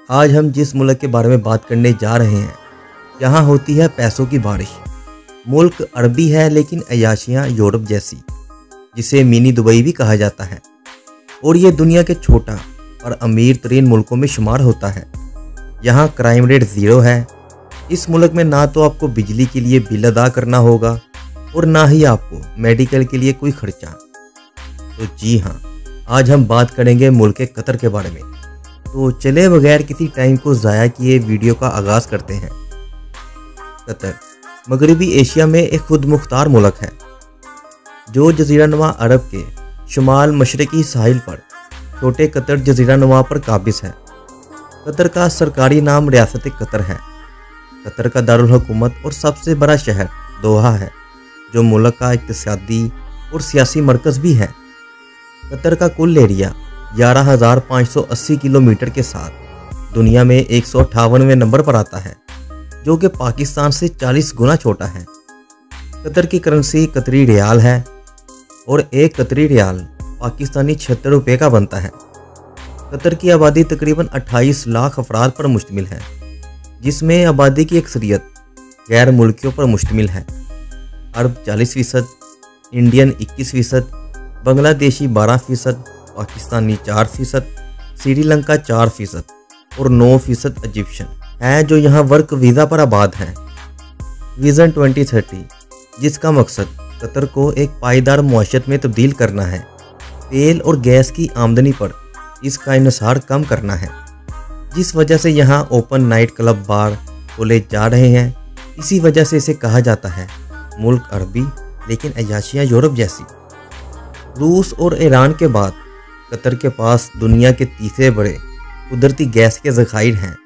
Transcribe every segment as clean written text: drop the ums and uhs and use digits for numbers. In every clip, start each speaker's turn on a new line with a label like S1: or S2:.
S1: आज हम जिस मुल्क के बारे में बात करने जा रहे हैं, यहाँ होती है पैसों की बारिश। मुल्क अरबी है लेकिन अय्याशियाँ यूरोप जैसी, जिसे मिनी दुबई भी कहा जाता है। और ये दुनिया के छोटा और अमीर तरीन मुल्कों में शुमार होता है। यहाँ क्राइम रेट 0 है। इस मुल्क में ना तो आपको बिजली के लिए बिल अदा करना होगा और ना ही आपको मेडिकल के लिए कोई खर्चा। तो जी हाँ, आज हम बात करेंगे मुल्क कतर के बारे में। तो चले बगैर किसी टाइम को ज़ाया किए वीडियो का आगाज़ करते हैं। कतर मगरबी एशिया में एक खुद मुख्तार मुल्क है जो जज़ीरानुमा अरब के शुमाल मशरकी साहिल पर छोटे कतर जज़ीरानुमा पर काबिज है। कतर का सरकारी नाम रियासत कतर है। कतर का दारुल हुकूमत और सबसे बड़ा शहर दोहा है, जो मुल्क का इक़्तिसादी और सियासी मरकज़ भी है। कतर का कुल एरिया 11,580 किलोमीटर के साथ दुनिया में 158वें नंबर पर आता है, जो कि पाकिस्तान से 40 गुना छोटा है। कतर की करेंसी कतरी रियाल है और एक कतरी रियाल पाकिस्तानी 76 रुपये का बनता है। कतर की आबादी तकरीबन 28 लाख अफराद पर मुश्तमिल है, जिसमें आबादी की अक्सरियत गैर मुल्कियों पर मुश्तमिल है। अरब 40%, इंडियन 21%, बांग्लादेशी 12%, पाकिस्तानी 4%, श्रीलंका 4% और 9% इजिप्शियन हैं जो यहाँ वर्क वीज़ा पर आबाद हैं। विज़न 2030, जिसका मकसद कतर को एक पायदार मुआशरत में तब्दील करना है। तेल और गैस की आमदनी पर इसका इन्हिसार कम करना है, जिस वजह से यहाँ ओपन नाइट क्लब बार खोले जा रहे हैं। इसी वजह से इसे कहा जाता है मुल्क अरबी लेकिन अय्याशियाँ यूरोप जैसी। रूस और ईरान के बाद कतर के पास दुनिया के तीसरे बड़े कुदरती गैस के ज़खायर हैं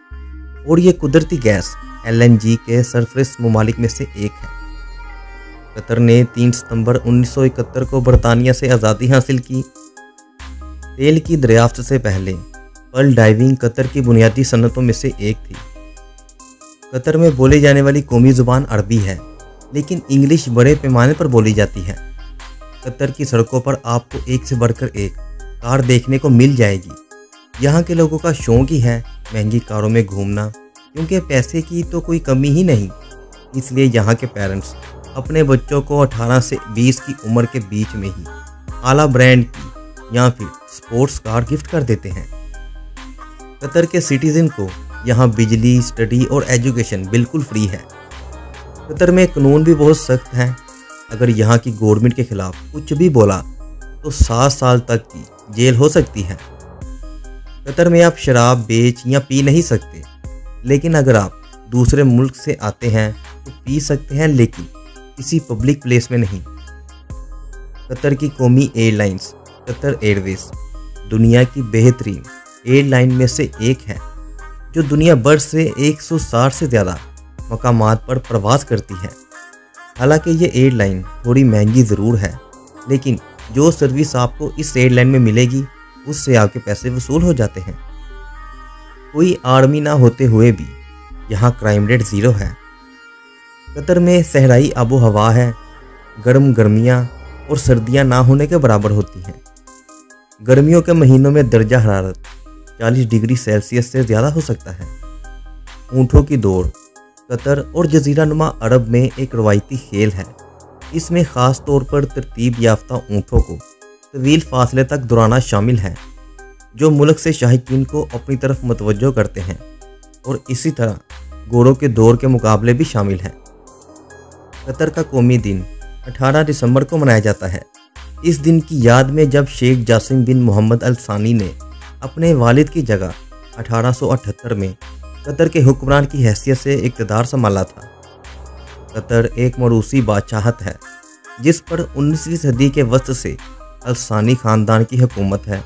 S1: और ये कुदरती गैस LNG के सरफरेस ममालिक में से एक है। कतर ने 3 सितंबर 1971 को बरतानिया से आज़ादी हासिल की। तेल की दरियाफ्त से पहले पर्ल डाइविंग कतर की बुनियादी सनतों में से एक थी। कतर में बोली जाने वाली कौमी ज़ुबान अरबी है, लेकिन इंग्लिश बड़े पैमाने पर बोली जाती है। कतर की सड़कों पर आपको एक से बढ़कर एक कार देखने को मिल जाएगी। यहाँ के लोगों का शौक ही है महंगी कारों में घूमना, क्योंकि पैसे की तो कोई कमी ही नहीं। इसलिए यहाँ के पेरेंट्स अपने बच्चों को 18 से 20 की उम्र के बीच में ही आला ब्रांड की या फिर स्पोर्ट्स कार गिफ्ट कर देते हैं। कतर के सिटीजन को यहाँ बिजली, स्टडी और एजुकेशन बिल्कुल फ्री है। कतर में कानून भी बहुत सख्त है। अगर यहाँ की गवर्नमेंट के खिलाफ कुछ भी बोला तो 7 साल तक की जेल हो सकती है। कतर में आप शराब बेच या पी नहीं सकते, लेकिन अगर आप दूसरे मुल्क से आते हैं तो पी सकते हैं, लेकिन किसी पब्लिक प्लेस में नहीं। कतर की कौमी एयरलाइंस कतर एयरवेज दुनिया की बेहतरीन एयरलाइन में से एक है, जो दुनिया भर से 160 से ज़्यादा मकामात पर प्रवास करती है। हालांकि ये एयरलाइन थोड़ी महंगी ज़रूर है, लेकिन जो सर्विस आपको इस एयरलाइन में मिलेगी उससे आपके पैसे वसूल हो जाते हैं। कोई आर्मी ना होते हुए भी यहाँ क्राइम रेट 0 है। कतर में सहराई आबो हवा है। गर्मियाँ और सर्दियाँ ना होने के बराबर होती हैं। गर्मियों के महीनों में दर्जा हरारत 40 डिग्री सेल्सियस से ज़्यादा हो सकता है। ऊँटों की दौड़ कतर और जज़ीरानुमा अरब में एक रवायती खेल है। इसमें ख़ास तौर पर तरतीब याफ्ता ऊँटों को तवील फासले तक दौड़ाना शामिल है, जो मुल्क से शाहीकीन को अपनी तरफ मतवज्जो करते हैं। और इसी तरह घोड़ों के दौड़ के मुकाबले भी शामिल हैं। कतर का कौमी दिन 18 दिसंबर को मनाया जाता है। इस दिन की याद में जब शेख जासिम बिन मोहम्मद अल सानी ने अपने वालिद की जगह 1878 में कतर के हुक्मरान की हैसियत से इक़्तिदार संभाला था। कतर एक मरूसी बादशाहत है, जिस पर 19वीं सदी के वस्त से अल सानी ख़ानदान की हुकूमत है।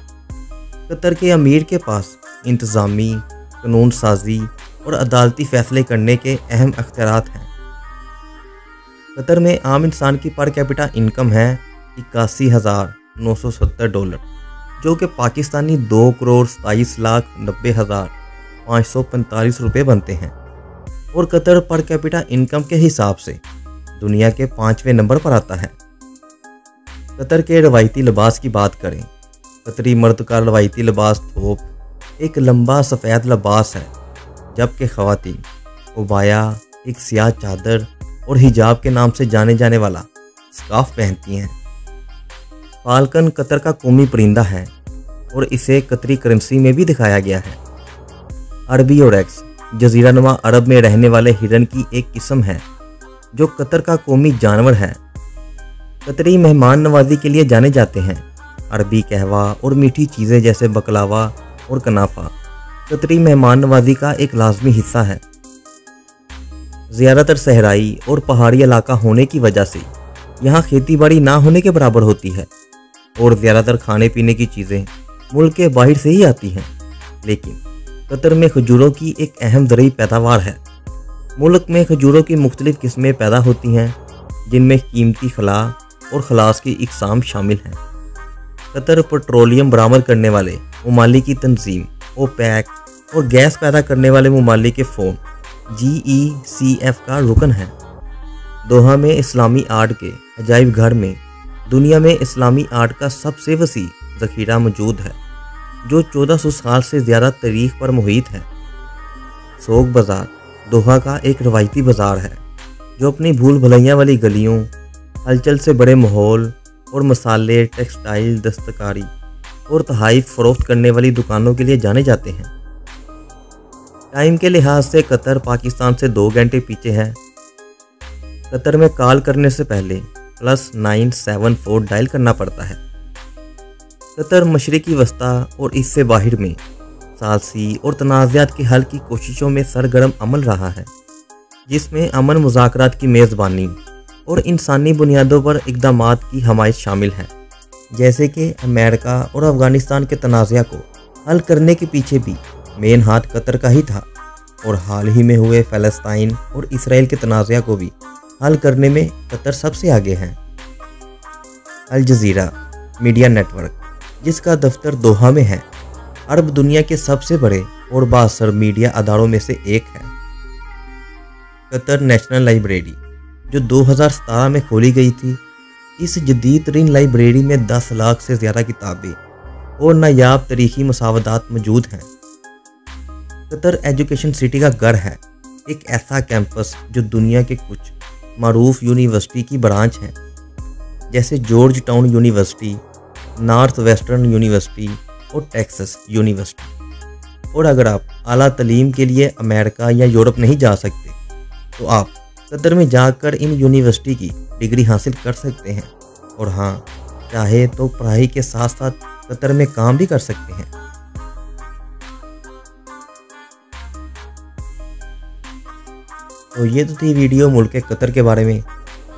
S1: कतर के अमीर के पास इंतज़ामी, कानून साजी और अदालती फ़ैसले करने के अहम अख्तियारात हैं। कतर में आम इंसान की पर कैपिटा इनकम है 81,970 डॉलर, जो कि पाकिस्तानी 2,27,90,545 रुपये बनते हैं। और कतर पर कैपिटा इनकम के हिसाब से दुनिया के 5वें नंबर पर आता है। कतर के रवायती लिबास की बात करें, कतरी मर्द का रवायती लिबास थोप, एक लंबा सफ़ेद लिबास है, जबकि ख़वातीन उबाया एक सियाह चादर और हिजाब के नाम से जाने जाने वाला स्कार्फ पहनती हैं। फाल्कन कतर का कौमी परिंदा है और इसे कतरी करेंसी में भी दिखाया गया है। अरबी ओरेक्स जजीरानुमा अरब में रहने वाले हिरन की एक किस्म है जो कतर का कौमी जानवर है। कतरी मेहमान नवाजी के लिए जाने जाते हैं। अरबी कहवा और मीठी चीज़ें जैसे बकलावा और कनाफा कतरी मेहमान नवाजी का एक लाजमी हिस्सा है। ज़्यादातर सहराई और पहाड़ी इलाका होने की वजह से यहाँ खेती बाड़ी ना होने के बराबर होती है और ज़्यादातर खाने पीने की चीज़ें मुल्क के बाहर से ही आती हैं। लेकिन कतर में खजूरों की एक अहम ज़रूरी पैदावार है। मुल्क में खजूरों की मुख्तलिफ़ किस्में पैदा होती हैं, जिनमें कीमती खला और खलास की इकसाम शामिल हैं। कतर पेट्रोलियम बरामद करने वाले ममालिक की तंजीम ओपेक और गैस पैदा करने वाले ममालिक के फ़ोन GECF का रुकन है। दोहा में इस्लामी आर्ट के अजायब घर में दुनिया में इस्लामी आर्ट का सबसे वसी ज़ख़ीरा मौजूद है, जो 1400 साल से ज़्यादा तारीख पर मुहित है। सोक बाज़ार दोहा का एक रवायती बाज़ार है जो अपनी भूल भुलैया वाली गलियों, हलचल से बड़े माहौल और मसाले, टेक्सटाइल, दस्तकारी और तहाइफ फ़रोख्त करने वाली दुकानों के लिए जाने जाते हैं। टाइम के लिहाज से कतर पाकिस्तान से 2 घंटे पीछे है। कतर में कॉल करने से पहले +974 डायल करना पड़ता है। कतर मशरिकी वस्ता और इससे बाहर में सालसी और तनाज़ात के हल की कोशिशों में सरगर्म अमल रहा है, जिसमें अमन मुज़ाकरात की मेज़बानी और इंसानी बुनियादों पर इक़दामात की हमायत शामिल है। जैसे कि अमेरिका और अफ़गानिस्तान के तनाज़ा को हल करने के पीछे भी मेन हाथ कतर का ही था और हाल ही में हुए फ़लस्तीन और इसराइल के तनाज़ा को भी हल करने में कतर सबसे आगे हैं। अल जज़ीरा मीडिया नेटवर्क, जिसका दफ्तर दोहा में है, अरब दुनिया के सबसे बड़े और बाअसर मीडिया अदारों में से एक है। कतर नेशनल लाइब्रेरी, जो 2017 में खोली गई थी, इस जदीद तरीन लाइब्रेरी में 10 लाख से ज़्यादा किताबें और नायाब तारीखी मसावदात मौजूद हैं। कतर एजुकेशन सिटी का घर है, एक ऐसा कैंपस जो दुनिया के कुछ मारूफ यूनिवर्सिटी की ब्रांच है, जैसे George town university, north western university और टेक्सास यूनिवर्सिटी। और अगर आप आला तालीम के लिए अमेरिका या यूरोप नहीं जा सकते तो आप कतर में जाकर इन यूनिवर्सिटी की डिग्री हासिल कर सकते हैं और हाँ, चाहे तो पढ़ाई के साथ साथ कतर में काम भी कर सकते हैं। तो ये तो थी वीडियो मुल्क कतर के बारे में।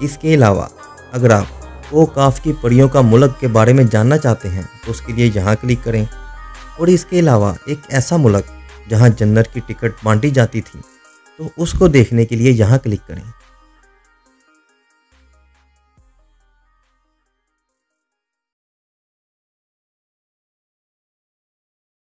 S1: इसके अलावा अगर आप काफ की परियों का मुल्क के बारे में जानना चाहते हैं तो उसके लिए यहाँ क्लिक करें। और इसके अलावा एक ऐसा मुल्क जहाँ जन्नत की टिकट बांटी जाती थी, तो उसको देखने के लिए यहाँ क्लिक करें।